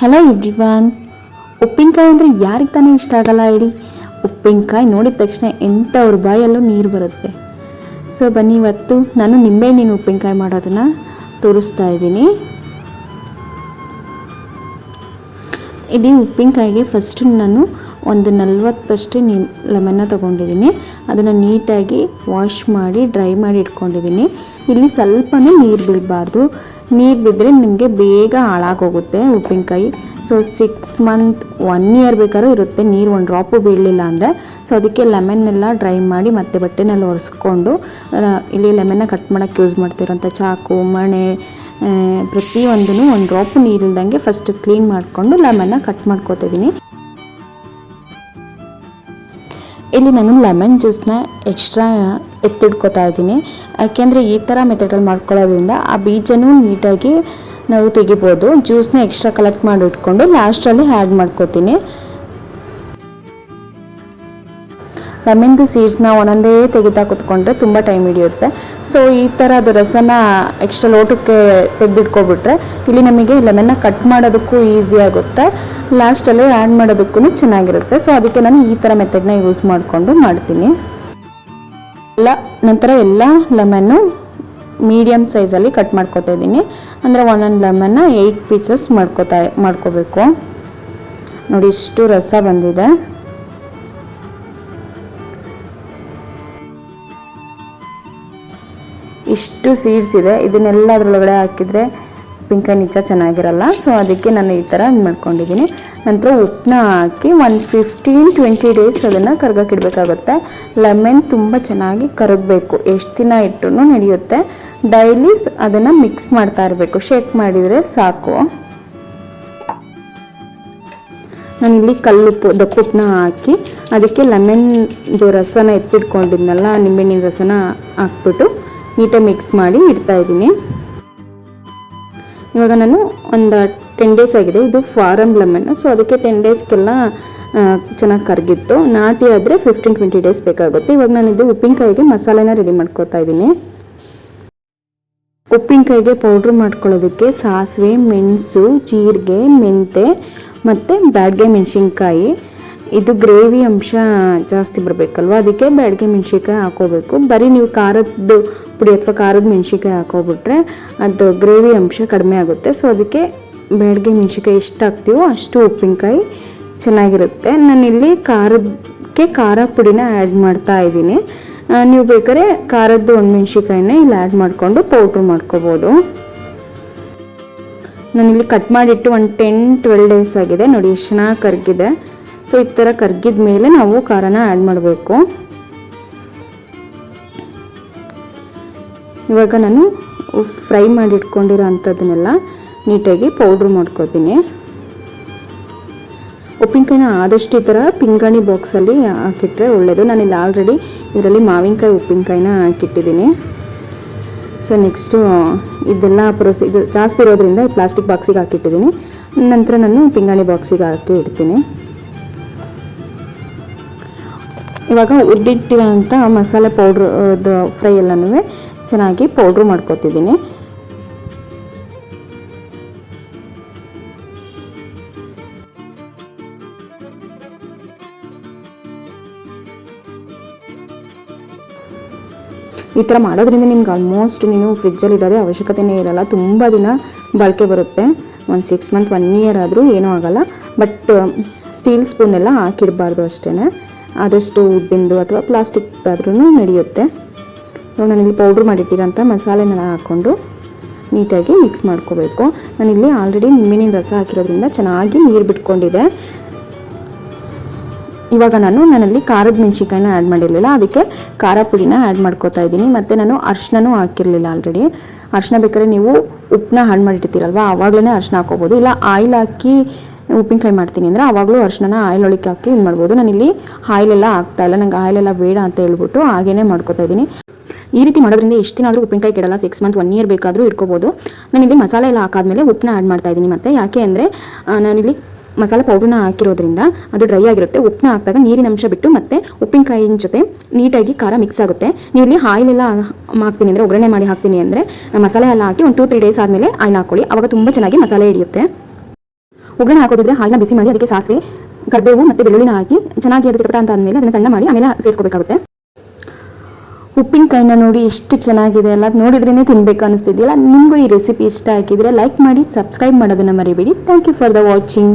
Hello everyone. ಉಪ್ಪಿನಕಾಯಿ ಅಂದರೆ ಯಾರಿಗೆ ತಾನೇ ಇಷ್ಟ ಆಗಲ್ಲ ಹೇಳಿ. ಉಪ್ಪಿನಕಾಯಿ ನೋಡಿದ ತಕ್ಷಣ ಎಂಥವ್ರ ಬಾಯಲ್ಲೂ ನೀರು ಬರುತ್ತೆ. ಸೊ ಬನ್ನಿ, ಇವತ್ತು ನಾನು ನಿಂಬೆಹಣ್ಣಿನ ಉಪ್ಪಿನಕಾಯಿ ಮಾಡೋದನ್ನು ತೋರಿಸ್ತಾ ಇದ್ದೀನಿ. ಇಲ್ಲಿ ಉಪ್ಪಿನಕಾಯಿಗೆ ಫಸ್ಟು ನಾನು ಒಂದು 40 ಲೆಮನ್ನ ತೊಗೊಂಡಿದ್ದೀನಿ. ಅದನ್ನು ನೀಟಾಗಿ ವಾಶ್ ಮಾಡಿ ಡ್ರೈ ಮಾಡಿ ಇಟ್ಕೊಂಡಿದ್ದೀನಿ. ಇಲ್ಲಿ ಸ್ವಲ್ಪನೂ ನೀರು ಬೀಳಬಾರ್ದು. ನೀರು ಬಿದ್ದರೆ ನಿಮಗೆ ಬೇಗ ಹಾಳಾಗೋಗುತ್ತೆ ಉಪ್ಪಿನಕಾಯಿ. ಸೊ 6 ಮಂತ್ 1 ಇಯರ್ ಬೇಕಾದ್ರೂ ಇರುತ್ತೆ ನೀರು ಒಂದು ಡ್ರಾಪು ಬೀಳಲಿಲ್ಲ ಅಂದರೆ. ಸೊ ಅದಕ್ಕೆ ಲೆಮನ್ನೆಲ್ಲ ಡ್ರೈ ಮಾಡಿ ಮತ್ತೆ ಬಟ್ಟೆನೆಲ್ಲ ಒರೆಸ್ಕೊಂಡು ಇಲ್ಲಿ ಲೆಮನ್ನ ಕಟ್ ಮಾಡೋಕ್ಕೆ ಯೂಸ್ ಮಾಡ್ತಿರೋಂಥ ಚಾಕು, ಮಣೆ, ಪ್ರತಿಯೊಂದೂ ಒಂದು ಡ್ರಾಪು ನೀರಿಲ್ದಂಗೆ ಫಸ್ಟ್ ಕ್ಲೀನ್ ಮಾಡಿಕೊಂಡು ಲೆಮನ್ನ ಕಟ್ ಮಾಡ್ಕೋತಿದ್ದೀನಿ. ಇಲ್ಲಿ ನಾನು ಲೆಮನ್ ಜ್ಯೂಸನ್ನ ಎಕ್ಸ್ಟ್ರಾ ಎತ್ತಿಡ್ಕೋತಾ ಇದ್ದೀನಿ. ಯಾಕೆಂದರೆ ಈ ಥರ ಮೆಥಡಲ್ಲಿ ಮಾಡ್ಕೊಳ್ಳೋದ್ರಿಂದ ಆ ಬೀಜನೂ ನೀಟಾಗಿ ನಾವು ತೆಗಿಬೋದು. ಜ್ಯೂಸನ್ನ ಎಕ್ಸ್ಟ್ರಾ ಕಲೆಕ್ಟ್ ಮಾಡಿ ಇಟ್ಕೊಂಡು ಲಾಸ್ಟಲ್ಲಿ ಆ್ಯಡ್ ಮಾಡ್ಕೋತೀನಿ. ಲೆಮನ್ದು ಸೀಡ್ಸ್ನ ಒಂದೊಂದೇ ತೆಗಿತಾ ಕೂತ್ಕೊಂಡ್ರೆ ತುಂಬ ಟೈಮ್ ಹಿಡಿಯುತ್ತೆ. ಸೊ ಈ ಥರ ಅದು ರಸನ ಎಕ್ಸ್ಟ್ರಾ ಲೋಟಕ್ಕೆ ತೆಗೆದಿಟ್ಕೊಬಿಟ್ರೆ ಇಲ್ಲಿ ನಮಗೆ ಲೆಮನ್ನ ಕಟ್ ಮಾಡೋದಕ್ಕೂ ಈಸಿ ಆಗುತ್ತೆ, ಲಾಸ್ಟಲ್ಲಿ ಆ್ಯಡ್ ಮಾಡೋದಕ್ಕೂ ಚೆನ್ನಾಗಿರುತ್ತೆ. ಸೊ ಅದಕ್ಕೆ ನಾನು ಈ ಥರ ಮೆಥಡ್ನ ಯೂಸ್ ಮಾಡಿಕೊಂಡು ಮಾಡ್ತೀನಿ. ನಂತರ ಎಲ್ಲ ಲೆಮನ್ನು ಮೀಡಿಯಮ್ ಸೈಜಲ್ಲಿ ಕಟ್ ಮಾಡ್ಕೊತಾ ಇದ್ದೀನಿ. ಅಂದರೆ ಒಂದೊಂದು ಲೆಮನ್ನ 8 ಪೀಸಸ್ ಮಾಡ್ಕೋಬೇಕು. ನೋಡಿ ಇಷ್ಟು ರಸ ಬಂದಿದೆ. ಇಷ್ಟು ಸೀಡ್ಸ್ ಇದೆ. ಇದನ್ನೆಲ್ಲ ಅದರೊಳಗಡೆ ಹಾಕಿದರೆ ಉಪ್ಪಿನಕಾಯಿ ನಿಜ ಚೆನ್ನಾಗಿರಲ್ಲ. ಸೊ ಅದಕ್ಕೆ ನಾನು ಈ ಥರ ಮಾಡ್ಕೊಂಡಿದ್ದೀನಿ. ನಂತರ ಉಪ್ಪನ್ನ ಹಾಕಿ ಒಂದು 15-20 ಡೇಸ್ ಅದನ್ನು ಕರ್ಗೋಕ್ಕಿಡಬೇಕಾಗುತ್ತೆ. ಲೆಮನ್ ತುಂಬ ಚೆನ್ನಾಗಿ ಕರಗಬೇಕು. ಎಷ್ಟು ದಿನ ಇಟ್ಟರೂ ನಡೆಯುತ್ತೆ. ಡೈಲಿ ಅದನ್ನು ಮಿಕ್ಸ್ ಮಾಡ್ತಾ ಇರಬೇಕು, ಶೇಕ್ ಮಾಡಿದರೆ ಸಾಕು. ನಾನಿಲ್ಲಿ ಕಲ್ಲುಪ್ಪು, ದಪ್ಪುಪ್ಪನ್ನ ಹಾಕಿ ಅದಕ್ಕೆ ಲೆಮನ್ದು ರಸನ ಎತ್ತಿಟ್ಕೊಂಡಿದ್ನಲ್ಲ, ನಿಂಬೆಹಣ್ಣಿನ ರಸನ ಹಾಕ್ಬಿಟ್ಟು ನೀಟಾಗಿ ಮಿಕ್ಸ್ ಮಾಡಿ ಇಡ್ತಾಯಿದ್ದೀನಿ. ಇವಾಗ ನಾನು ಒಂದು 10 ಡೇಸ್ ಆಗಿದೆ. ಇದು ಫಾರಮ್ ಲೆಮನ್. ಸೊ ಅದಕ್ಕೆ 10 ಡೇಸ್ಗೆಲ್ಲ ಚೆನ್ನಾಗಿ ಕರಗಿತ್ತು. ನಾಟಿ ಆದರೆ 15-20 ಡೇಸ್ ಬೇಕಾಗುತ್ತೆ. ಇವಾಗ ನಾನು ಇದು ಉಪ್ಪಿನಕಾಯಿಗೆ ಮಸಾಲೆನ ರೆಡಿ ಮಾಡ್ಕೋತಾ ಇದ್ದೀನಿ. ಉಪ್ಪಿನಕಾಯಿಗೆ ಪೌಡ್ರ್ ಮಾಡ್ಕೊಳ್ಳೋದಕ್ಕೆ ಸಾಸಿವೆ, ಮೆಣಸು, ಜೀರಿಗೆ, ಮೆಂತೆ ಮತ್ತು ಬ್ಯಾಡಗೆ ಮೆಣಸಿನ್ಕಾಯಿ. ಇದು ಗ್ರೇವಿ ಅಂಶ ಜಾಸ್ತಿ ಬರಬೇಕಲ್ವ, ಅದಕ್ಕೆ ಬ್ಯಾಡಗೆ ಮೆಣಸಿನ್ಕಾಯಿ ಹಾಕೋಬೇಕು. ಬರೀ ನೀವು ಖಾರದ ಪುಡಿ ಅಥವಾ ಖಾರದ ಮೆಣಸಿನ್ಕಾಯಿ ಹಾಕೋಬಿಟ್ರೆ ಅದು ಗ್ರೇವಿ ಅಂಶ ಕಡಿಮೆ ಆಗುತ್ತೆ. ಸೊ ಅದಕ್ಕೆ ಬ್ಯಾಡಗೆ ಮೆಣಸಿನ್ಕಾಯಿ ಎಷ್ಟು ಹಾಕ್ತೀವೋ ಅಷ್ಟು ಉಪ್ಪಿನಕಾಯಿ ಚೆನ್ನಾಗಿರುತ್ತೆ. ನಾನಿಲ್ಲಿ ಖಾರಕ್ಕೆ ಖಾರ ಪುಡಿನ ಆ್ಯಡ್ ಮಾಡ್ತಾ ಇದ್ದೀನಿ. ನೀವು ಬೇಕಾದ್ರೆ ಖಾರದ್ದು ಒಣಮೆಣ್ಸಿನ್ಕಾಯಿನ ಇಲ್ಲಿ ಆ್ಯಡ್ ಮಾಡಿಕೊಂಡು ಪೌಡ್ರ್ ಮಾಡ್ಕೋಬೋದು. ನಾನಿಲ್ಲಿ ಕಟ್ ಮಾಡಿಟ್ಟು ಒಂದು 10-12 ಡೇಸ್ ಆಗಿದೆ. ನೋಡಿ ಎಷ್ಟು ಚೆನ್ನಾಗಿ ಕರಗಿದೆ. ಸೊ ಈ ಥರ ಕರಗಿದ ಮೇಲೆ ನಾವು ಖಾರನ ಆ್ಯಡ್ ಮಾಡಬೇಕು. ಇವಾಗ ನಾನು ಫ್ರೈ ಮಾಡಿಟ್ಕೊಂಡಿರೋ ಅಂಥದ್ದನ್ನೆಲ್ಲ ನೀಟಾಗಿ ಪೌಡ್ರ್ ಮಾಡ್ಕೋತೀನಿ. ಉಪ್ಪಿನಕಾಯಿನ ಆದಷ್ಟು ಈ ಥರ ಪಿಂಗಾಣಿ ಬಾಕ್ಸಲ್ಲಿ ಹಾಕಿಟ್ರೆ ಒಳ್ಳೆಯದು. ನಾನಿಲ್ಲಿ ಆಲ್ರೆಡಿ ಇದರಲ್ಲಿ ಮಾವಿನಕಾಯಿ ಉಪ್ಪಿನಕಾಯಿನ ಹಾಕಿಟ್ಟಿದ್ದೀನಿ. ಸೊ ನೆಕ್ಸ್ಟು ಇದೆಲ್ಲ ಇದು ಜಾಸ್ತಿ ಇರೋದ್ರಿಂದ ಪ್ಲಾಸ್ಟಿಕ್ ಬಾಕ್ಸಿಗೆ ಹಾಕಿಟ್ಟಿದ್ದೀನಿ. ನಂತರ ನಾನು ಪಿಂಗಾಣಿ ಬಾಕ್ಸಿಗೆ ಹಾಕಿ ಇಡ್ತೀನಿ. ಇವಾಗ ಹುರಿದಿಟ್ಟಿರೋಂಥ ಮಸಾಲೆ ಪೌಡ್ರದು ಫ್ರೈ ಎಲ್ಲನೂ ಚೆನ್ನಾಗಿ ಪೌಡ್ರ್ ಮಾಡ್ಕೊತಿದ್ದೀನಿ. ಈ ಥರ ಮಾಡೋದ್ರಿಂದ ನಿಮ್ಗೆ ಆಲ್ಮೋಸ್ಟ್ ನೀವು ಫ್ರಿಜ್ಜಲ್ಲಿ ಇಡೋದೇ ಅವಶ್ಯಕತೆಯೇ ಇರೋಲ್ಲ. ತುಂಬ ದಿನ ಬಾಳಿಕೆ ಬರುತ್ತೆ. ಒಂದು 6 ಮಂತ್ 1 ಇಯರ್ ಆದರೂ ಏನೂ ಆಗೋಲ್ಲ. ಬಟ್ ಸ್ಟೀಲ್ ಸ್ಪೂನೆಲ್ಲ ಹಾಕಿಡಬಾರ್ದು ಅಷ್ಟೇ. ಆದಷ್ಟು ವುಡ್ಡಿಂದು ಅಥವಾ ಪ್ಲಾಸ್ಟಿಕ್ದಾದ್ರೂ ನಡೆಯುತ್ತೆ. ನಾನಿಲ್ಲಿ ಪೌಡ್ರ್ ಮಾಡಿಟ್ಟಿರೋಂಥ ಮಸಾಲೆನೆಲ್ಲ ಹಾಕ್ಕೊಂಡು ನೀಟಾಗಿ ಮಿಕ್ಸ್ ಮಾಡ್ಕೋಬೇಕು. ನಾನಿಲ್ಲಿ ಆಲ್ರೆಡಿ ನಿಂಬೆಹಣ್ಣಿನ ರಸ ಹಾಕಿರೋದ್ರಿಂದ ಚೆನ್ನಾಗಿ ನೀರು ಬಿಟ್ಕೊಂಡಿದೆ. ಇವಾಗ ನನ್ನಲ್ಲಿ ಖಾರದ ಮೆಣಸಿನ್ಕಾಯಿನ ಆ್ಯಡ್ ಮಾಡಿರಲಿಲ್ಲ, ಅದಕ್ಕೆ ಖಾರ ಪುಡಿನ ಆ್ಯಡ್ ಮಾಡ್ಕೋತಾ ಇದ್ದೀನಿ. ಮತ್ತು ನಾನು ಅರ್ಶಿನೂ ಹಾಕಿರಲಿಲ್ಲ ಆಲ್ರೆಡಿ. ಅರ್ಶಿನ ಬೇಕಾದ್ರೆ ನೀವು ಉಪ್ಪನ್ನ ಆ್ಯಡ್ ಮಾಡಿಟ್ಟಿರ್ತೀರಲ್ವ, ಆವಾಗಲೇ ಅರ್ಶಿನ ಹಾಕೋಬೋದು. ಇಲ್ಲ ಆಯಿಲ್ ಹಾಕಿ ಉಪ್ಪಿನಕಾಯಿ ಮಾಡ್ತೀನಿ ಅಂದರೆ ಆವಾಗಲೂ ಅರ್ಶಿನ ಆಯಿಲ್ ಒಳಗೆ ಹಾಕಿ ಇದು ಮಾಡ್ಬೋದು. ನಾನಿಲ್ಲಿ ಆಯಿಲೆಲ್ಲ ಹಾಕ್ತಾಯಿಲ್ಲ, ನಂಗೆ ಆಯಿಲೆಲ್ಲ ಬೇಡ ಅಂತ ಹೇಳ್ಬಿಟ್ಟು ಹಾಗೇ ಮಾಡ್ಕೋತಾ ಇದ್ದೀನಿ. ಈ ರೀತಿ ಮಾಡೋದ್ರಿಂದ ಎಷ್ಟು ದಿನ ಆದರೂ ಉಪ್ಪಿನಕಾಯಿ ಕೆಡಲ್ಲ. 6 ಮಂತ್ 1 ಇಯರ್ ಬೇಕಾದರೂ ಇಟ್ಕೋಬೋದು. ನಾನಿಲ್ಲಿ ಮಸಾಲೆ ಎಲ್ಲ ಹಾಕಾದ್ಮೇಲೆ ಉಪ್ಪನ್ನ ಆ್ಯಡ್ ಮಾಡ್ತಾಯಿದ್ದೀನಿ. ಮತ್ತು ಯಾಕೆ ಅಂದರೆ ನಾನಿಲ್ಲಿ ಮಸಾಲೆ ಪೌಡ್ರನ್ನ ಹಾಕಿರೋದ್ರಿಂದ ಅದು ಡ್ರೈ ಆಗಿರುತ್ತೆ. ಉಪ್ಪನ್ನ ಹಾಕಿದಾಗ ನೀರಿನ ಅಂಶ ಬಿಟ್ಟು ಮತ್ತು ಉಪ್ಪಿನಕಾಯಿನ ಜೊತೆ ನೀಟಾಗಿ ಖಾರ ಮಿಕ್ಸ್ ಆಗುತ್ತೆ. ನೀವು ಇಲ್ಲಿ ಆಯಿಲೆಲ್ಲ ಹಾಕ್ತೀನಿ ಅಂದರೆ, ಒಗ್ಗರಣೆ ಮಾಡಿ ಹಾಕ್ತೀನಿ ಅಂದರೆ ಮಸಾಲೆ ಎಲ್ಲ ಹಾಕಿ ಒಂದು 2-3 ಡೇಸ್ ಆದಮೇಲೆ ಆಯಿಲ್ ಹಾಕ್ಕೊಳ್ಳಿ. ಆವಾಗ ತುಂಬ ಚೆನ್ನಾಗಿ ಮಸಾಲೆ ಹಿಡಿಯುತ್ತೆ. ಒಗ್ಗರಣೆ ಹಾಕೋದಿದ್ರೆ ಹಾಲನ್ನ ಬಿಸಿ ಮಾಡಿ ಅದಕ್ಕೆ ಸಾಸಿವೆ, ಕರಿಬೇವು ಮತ್ತು ಬೆಳ್ಳುಳ್ಳಿನ ಹಾಕಿ ಚೆನ್ನಾಗಿ ಅದು ಚಟಪಟ ಅಂತ ಆದಮೇಲೆ ಅದನ್ನು ತಣ್ಣ ಮಾಡಿ ಆಮೇಲೆ ಸೇರಿಸ್ಕೋಬೇಕಾಗುತ್ತೆ. ಉಪ್ಪಿನಕಾಯಿನ ನೋಡಿ ಎಷ್ಟು ಚೆನ್ನಾಗಿದೆ ಅಲ್ಲ, ನೋಡಿದ್ರೇ ತಿನ್ಬೇಕು ಅನಿಸ್ತಿದೆಯಲ್ಲ. ನಿಮಗೂ ಈ ರೆಸಿಪಿ ಇಷ್ಟ ಆಗಿದ್ರೆ ಲೈಕ್ ಮಾಡಿ, ಸಬ್ಸ್ಕ್ರೈಬ್ ಮಾಡೋದನ್ನು ಮರಿಬೇಡಿ. Thank you for the watching.